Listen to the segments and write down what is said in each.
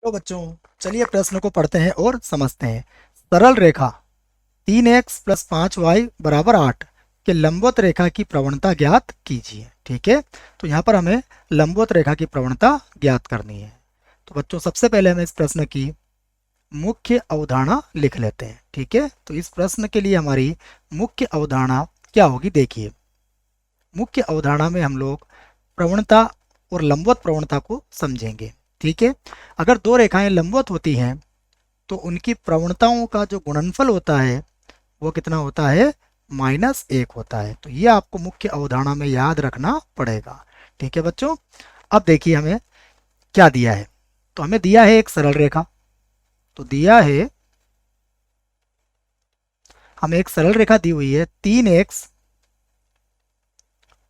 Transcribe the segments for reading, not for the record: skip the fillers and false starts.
तो बच्चों चलिए प्रश्न को पढ़ते हैं और समझते हैं। सरल रेखा 3x प्लस 5y बराबर 8 के लंबवत रेखा की प्रवणता ज्ञात कीजिए। ठीक है, तो यहाँ पर हमें लंबवत रेखा की प्रवणता ज्ञात करनी है। तो बच्चों सबसे पहले हमें इस प्रश्न की मुख्य अवधारणा लिख लेते हैं। ठीक है, तो इस प्रश्न के लिए हमारी मुख्य अवधारणा क्या होगी, देखिए। मुख्य अवधारणा में हम लोग प्रवणता और लंबवत प्रवणता को समझेंगे। ठीक है, अगर दो रेखाएं लंबवत होती हैं तो उनकी प्रवणताओं का जो गुणनफल होता है वो कितना होता है, -1 होता है। तो ये आपको मुख्य अवधारणा में याद रखना पड़ेगा। ठीक है बच्चों, अब देखिए हमें क्या दिया है। तो हमें दिया है एक सरल रेखा, तो दिया है हमें एक सरल रेखा दी हुई है 3x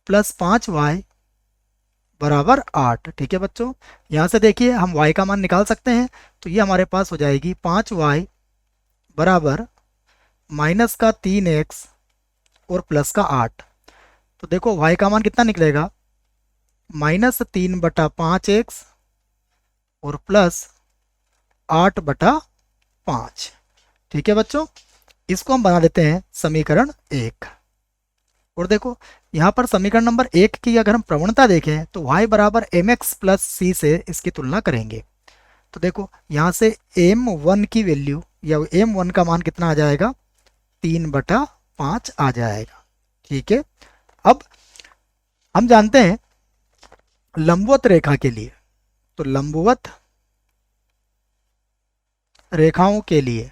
प्लस 5y बराबर 8। ठीक है बच्चों, यहाँ से देखिए हम y का मान निकाल सकते हैं। तो ये हमारे पास हो जाएगी 5y बराबर माइनस का 3x और प्लस का 8। तो देखो y का मान कितना निकलेगा, -3/5x और प्लस 8/5। ठीक है बच्चों, इसको हम बना देते हैं समीकरण 1। और देखो यहाँ पर समीकरण नंबर 1 की अगर हम प्रवणता देखें तो y बराबर mx प्लस c से इसकी तुलना करेंगे। तो देखो यहाँ से m1 की वैल्यू या m1 का मान कितना आ जाएगा, 3/5 आ जाएगा। ठीक है, अब हम जानते हैं लंबवत रेखा के लिए, तो लंबवत रेखाओं के लिए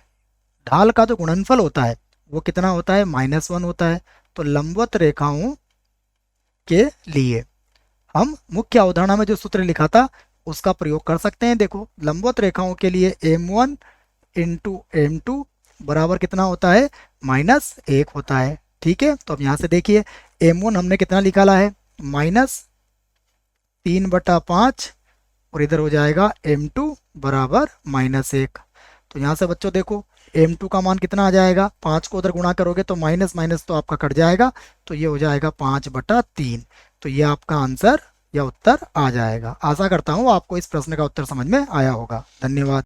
ढाल का जो गुणनफल होता है वो कितना होता है, -1 होता है। तो लंबवत रेखाओं के लिए हम मुख्य अवधारणा में जो सूत्र लिखा था उसका प्रयोग कर सकते हैं। देखो लंबवत रेखाओं के लिए m1 इंटू m2 बराबर कितना होता है, -1 होता है। ठीक है, तो अब यहाँ से देखिए m1 हमने कितना निकाला है, -3/5 और इधर हो जाएगा m2 बराबर -1। तो यहाँ से बच्चों देखो m2 का मान कितना आ जाएगा, 5 को उधर गुणा करोगे तो माइनस माइनस तो आपका कट जाएगा, तो ये हो जाएगा 5/3। तो ये आपका आंसर या उत्तर आ जाएगा। आशा करता हूँ आपको इस प्रश्न का उत्तर समझ में आया होगा। धन्यवाद।